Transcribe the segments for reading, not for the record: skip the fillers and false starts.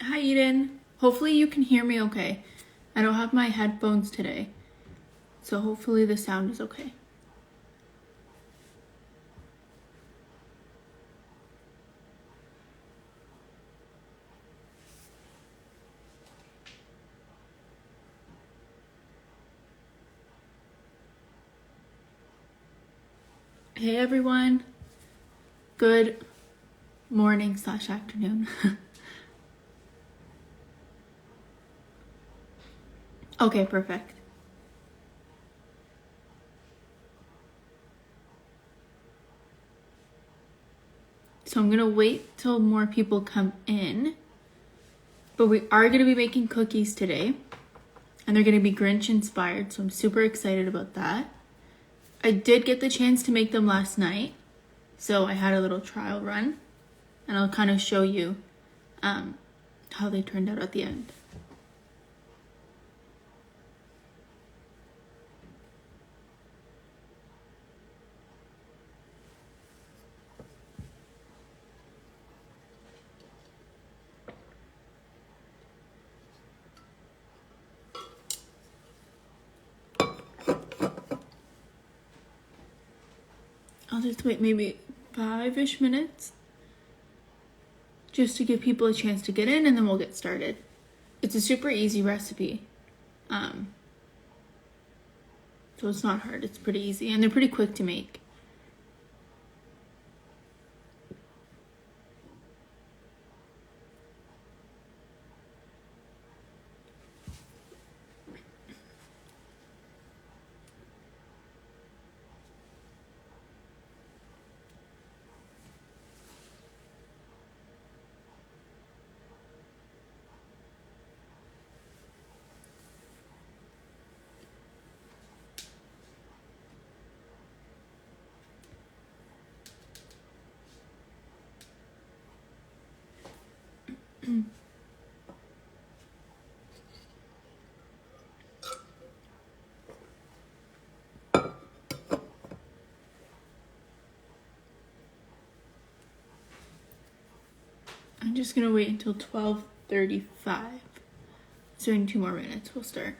Hi, Eden. Hopefully you can hear me okay. I don't have my headphones today, so hopefully the sound is okay. Hey everyone. Good morning / afternoon. Okay, perfect. So I'm gonna wait till more people come in, but we are gonna be making cookies today, and they're gonna be Grinch inspired, so I'm super excited about that. I did get the chance to make them last night, so I had a little trial run, and I'll kind of show you how they turned out at the end. I'll just wait maybe 5-ish minutes just to give people a chance to get in, and then we'll get started. It's a super easy recipe. So it's not hard, it's pretty easy, and they're pretty quick to make. I'm just gonna wait until 12:35. So in 2 more minutes, we'll start.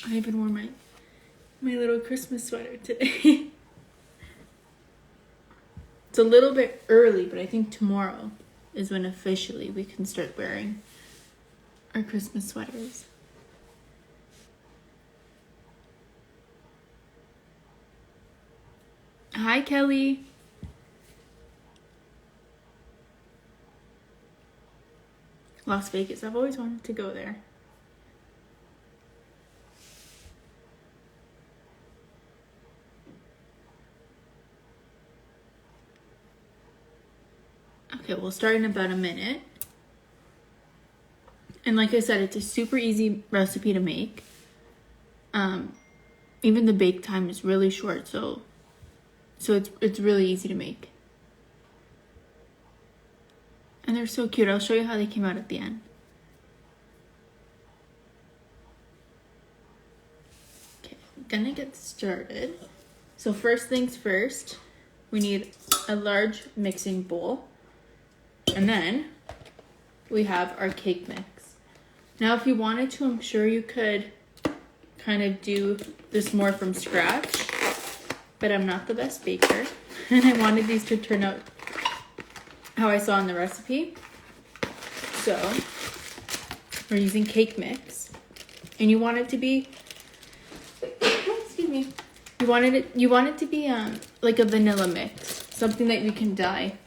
I even wore my little Christmas sweater today. It's a little bit early, but I think tomorrow is when officially we can start wearing our Christmas sweaters. Hi, Kelly. Las Vegas. I've always wanted to go there. Okay, we'll start in about a minute. And like I said, it's a super easy recipe to make. Even the bake time is really short, so it's really easy to make. And they're so cute. I'll show you how they came out at the end. Okay, I'm gonna get started. So first things first, we need a large mixing bowl. And then we have our cake mix. Now, if you wanted to, I'm sure you could kind of do this more from scratch, but I'm not the best baker, and I wanted these to turn out how I saw in the recipe. So we're using cake mix, and you want it to be, excuse me, you want it to be like a vanilla mix, something that you can dye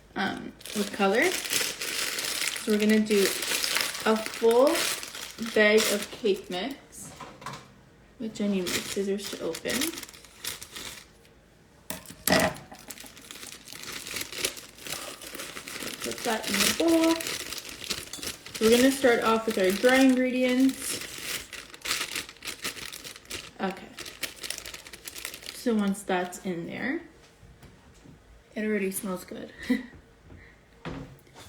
with color. So we're gonna do a full bag of cake mix, which I need my scissors to open. Put that in the bowl. So we're gonna start off with our dry ingredients. Okay. So once that's in there, It already smells good.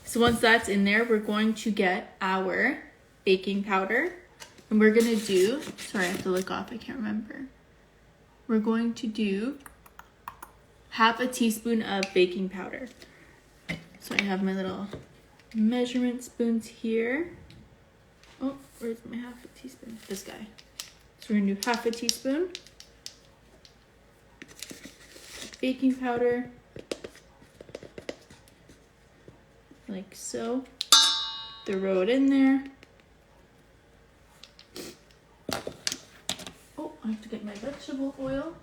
So once that's in there, we're going to get our baking powder. And we're gonna do, sorry, I have to look off, I can't remember. We're going to do half a teaspoon of baking powder. So I have my little measurement spoons here. Oh, where's my half a teaspoon? This guy. So we're gonna do half a teaspoon baking powder, like so. Throw it in there. Oh, I have to get my vegetable oil.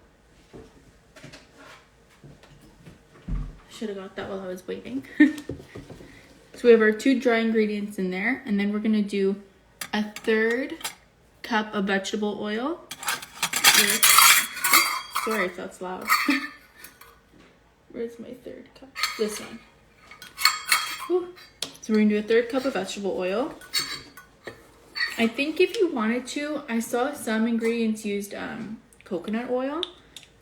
Should have got that while I was waiting. So we have our 2 dry ingredients in there, and then we're gonna do a 1/3 cup of vegetable oil. Sorry if that's loud. Where's my 1/3 cup? This one. Whew. So we're gonna do a 1/3 cup of vegetable oil. I think if you wanted to, I saw some ingredients used coconut oil,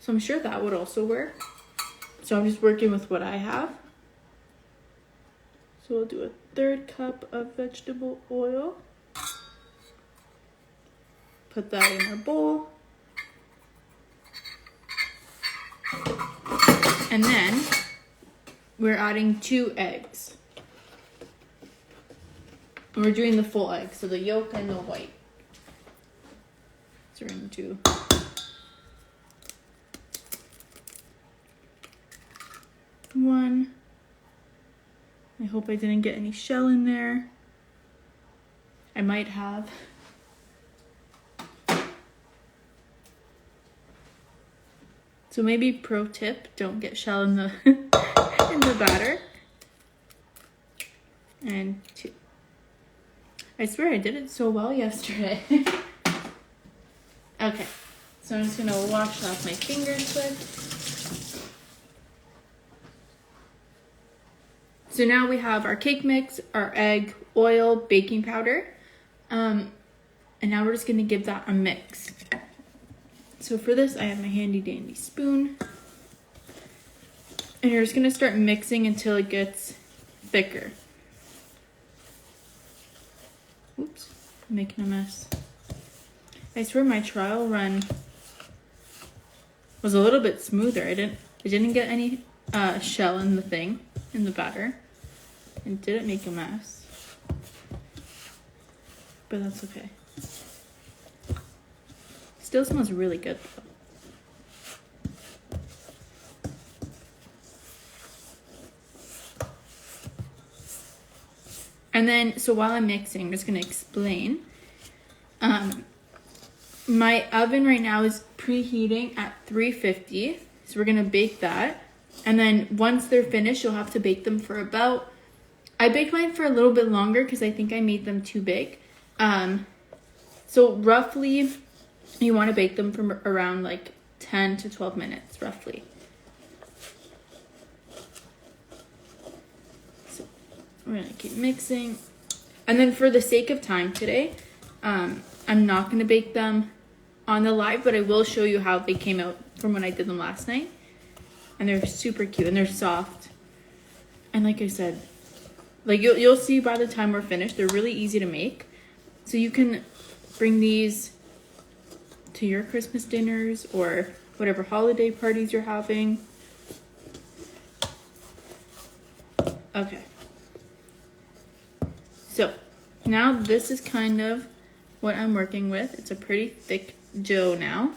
so I'm sure that would also work. So I'm just working with what I have. So we'll do a 1/3 cup of vegetable oil. Put that in our bowl. And then we're adding 2 eggs. And we're doing the full egg, so the yolk and the white. So we're going to do 1. I hope I didn't get any shell in there. I might have. So maybe pro tip, don't get shell in the in the batter. And 2. I swear I did it so well yesterday. Okay, so I'm just gonna wash off my fingers quick. So now we have our cake mix, our egg, oil, baking powder. And now we're just gonna give that a mix. So for this, I have my handy dandy spoon. And you're just gonna start mixing until it gets thicker. Oops, I'm making a mess. I swear my trial run was a little bit smoother. I didn't get any shell in the thing, in the batter. And didn't make a mess. But that's okay. Still smells really good though. And then, so while I'm mixing, I'm just gonna explain. My oven right now is preheating at 350. So we're gonna bake that. And then once they're finished, you'll have to bake them for about, I baked mine for a little bit longer because I think I made them too big. So roughly, you want to bake them for around like 10 to 12 minutes, roughly. So we're gonna keep mixing. And then for the sake of time today, I'm not gonna bake them on the live, but I will show you how they came out from when I did them last night. And they're super cute and they're soft. And like I said, like you'll see by the time we're finished, they're really easy to make. So you can bring these to your Christmas dinners or whatever holiday parties you're having. Okay. So now this is kind of what I'm working with. It's a pretty thick dough now.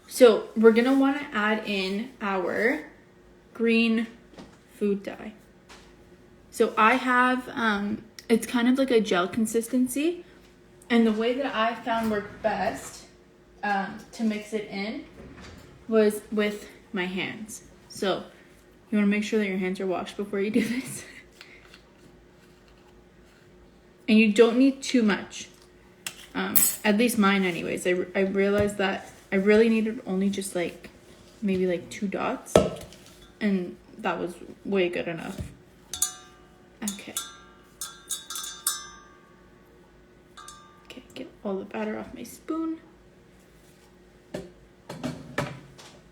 So we're gonna wanna add in our green food dye. So I have, it's kind of like a gel consistency. And the way that I found worked best to mix it in was with my hands. So you wanna make sure that your hands are washed before you do this. And you don't need too much. At least mine anyways. I realized that I really needed only just like, maybe like 2 dots. And that was way good enough. Okay. Okay, get all the batter off my spoon.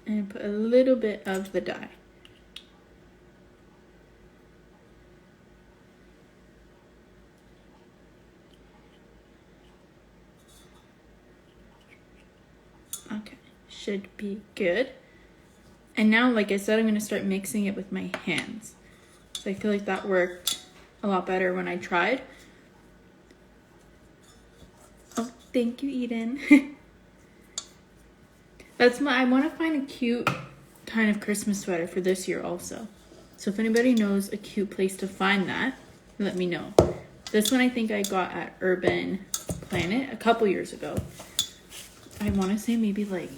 And put a little bit of the dye. should be good. And now, like I said, I'm going to start mixing it with my hands. So I feel like that worked a lot better when I tried. Oh, thank you, Eden. I want to find a cute kind of Christmas sweater for this year also. So if anybody knows a cute place to find that, let me know. This one I think I got at Urban Planet a couple years ago. I want to say maybe like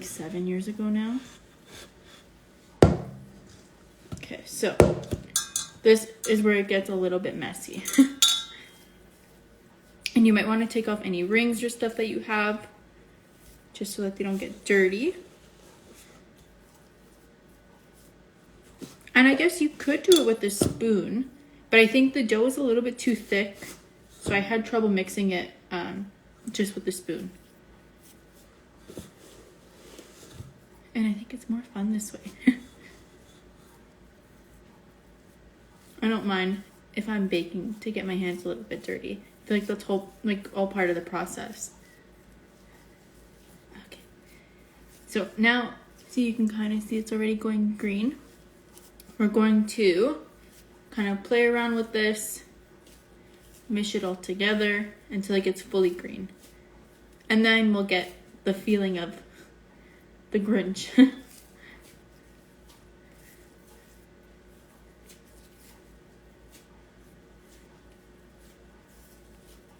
7 years ago now. Okay, so this is where it gets a little bit messy. And you might want to take off any rings or stuff that you have, just so that they don't get dirty. And I guess you could do it with a spoon, but I think the dough is a little bit too thick, so I had trouble mixing it just with the spoon. And I think it's more fun this way. I don't mind if I'm baking to get my hands a little bit dirty. I feel like that's all part of the process. Okay. So now, see, you can kind of see it's already going green. We're going to kind of play around with this, mish it all together until it gets fully green. And then we'll get the feeling of the Grinch.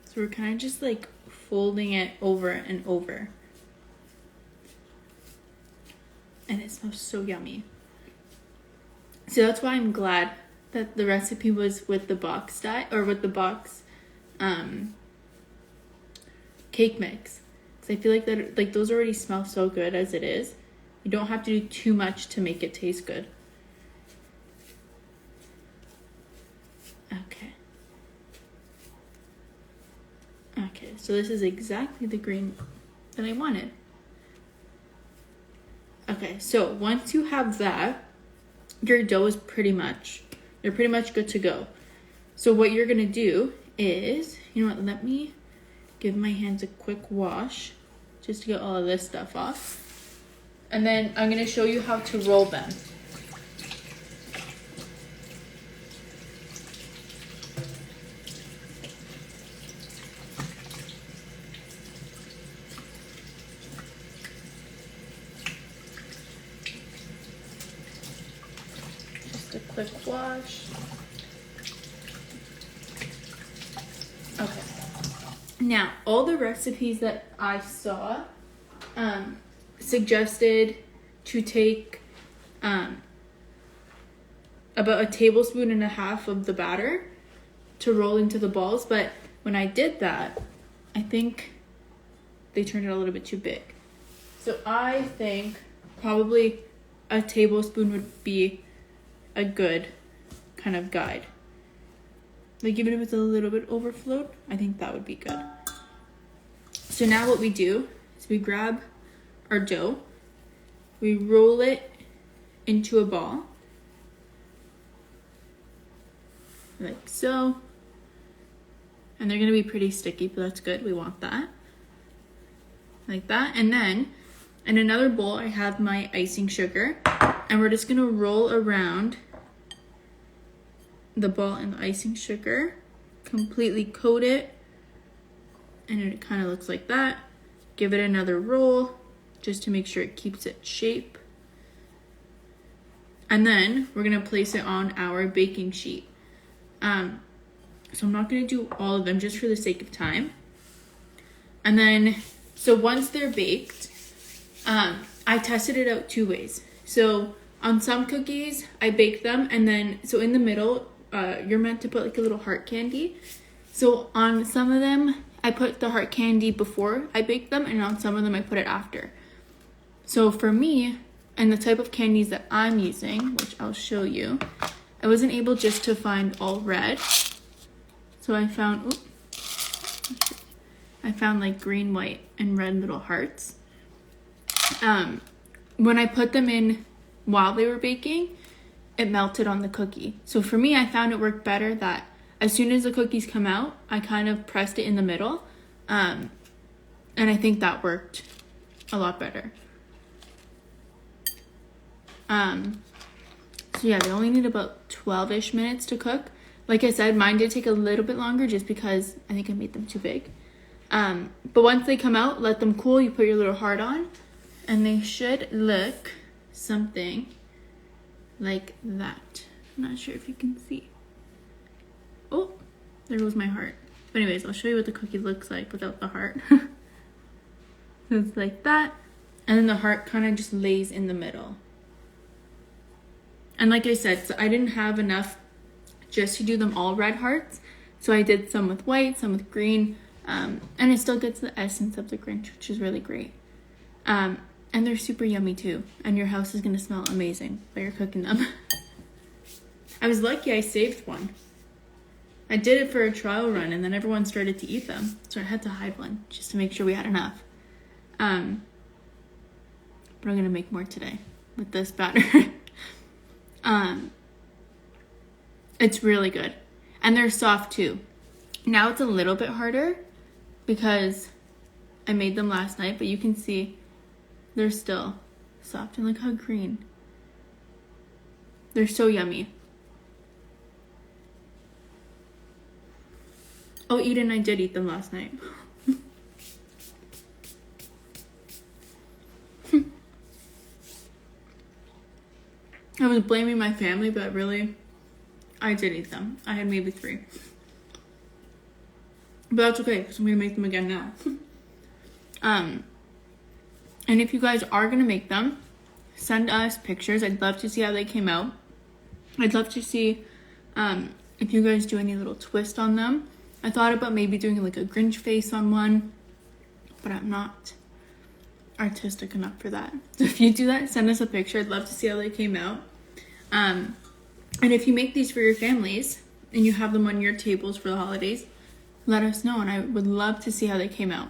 So we're kind of just like folding it over and over. And it smells so yummy. So that's why I'm glad that the recipe was with the box dye, or with the box cake mix. Because I feel like that, like, those already smell so good as it is. You don't have to do too much to make it taste good. Okay. Okay, so this is exactly the green that I wanted. Okay, so once you have that, your dough is you're pretty much good to go. So what you're gonna do is, you know what, let me give my hands a quick wash just to get all of this stuff off. And then I'm gonna show you how to roll them. Just a quick wash. Okay. Now, all the recipes that I saw suggested to take about 1.5 tablespoons of the batter to roll into the balls, but when I did that, I think they turned out a little bit too big. So I think probably 1 tablespoon would be a good kind of guide. Like, even if it's a little bit overflowed, I think that would be good. So now what we do is we grab our dough, we roll it into a ball, like so. And they're gonna be pretty sticky, but that's good, we want that. Like that. And then in another bowl, I have my icing sugar, and we're just gonna roll around the ball in the icing sugar, completely coat it, and it kind of looks like that. Give it another roll just to make sure it keeps its shape. And then we're gonna place it on our baking sheet. So I'm not gonna do all of them just for the sake of time. And then, so once they're baked, I tested it out 2 ways. So on some cookies, I baked them, and then, so in the middle, you're meant to put like a little heart candy. So on some of them, I put the heart candy before I baked them, and on some of them I put it after. So for me, and the type of candies that I'm using, which I'll show you, I wasn't able just to find all red. So I found like green, white, and red little hearts. When I put them in while they were baking, it melted on the cookie. So for me, I found it worked better that as soon as the cookies come out, I kind of pressed it in the middle, and And I think that worked a lot better. So yeah, they only need about 12-ish minutes to cook. Like I said, mine did take a little bit longer just because I think I made them too big. But once they come out, let them cool. You put your little heart on, and they should look something like that. I'm not sure if you can see. Oh, there goes my heart. But anyways, I'll show you what the cookie looks like without the heart. So it's like that. And then the heart kind of just lays in the middle. And like I said, so I didn't have enough just to do them all red hearts. So I did some with white, some with green. And it still gets the essence of the Grinch, which is really great. And they're super yummy too. And your house is going to smell amazing while you're cooking them. I was lucky I saved one. I did it for a trial run and then everyone started to eat them. So I had to hide one just to make sure we had enough. But I'm going to make more today with this batter. It's really good. And they're soft too. Now it's a little bit harder because I made them last night, but you can see they're still soft. And look how green. They're so yummy. Oh, Eden, I did eat them last night. I was blaming my family, but really, I did eat them. I had maybe 3. But that's okay, because I'm going to make them again now. And if you guys are going to make them, send us pictures. I'd love to see how they came out. I'd love to see if you guys do any little twist on them. I thought about maybe doing like a Grinch face on one, but I'm not artistic enough for that. So if you do that, send us a picture. I'd love to see how they came out. And if you make these for your families and you have them on your tables for the holidays, let us know, and I would love to see how they came out.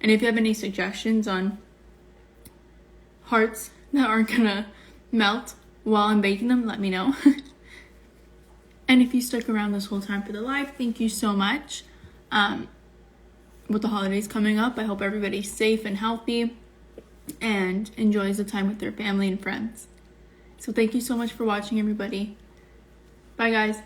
And if you have any suggestions on hearts that aren't gonna melt while I'm baking them, let me know. And if you stuck around this whole time for the live, thank you so much. With the holidays coming up, I hope everybody's safe and healthy and enjoys the time with their family and friends. So thank you so much for watching, everybody. Bye, guys.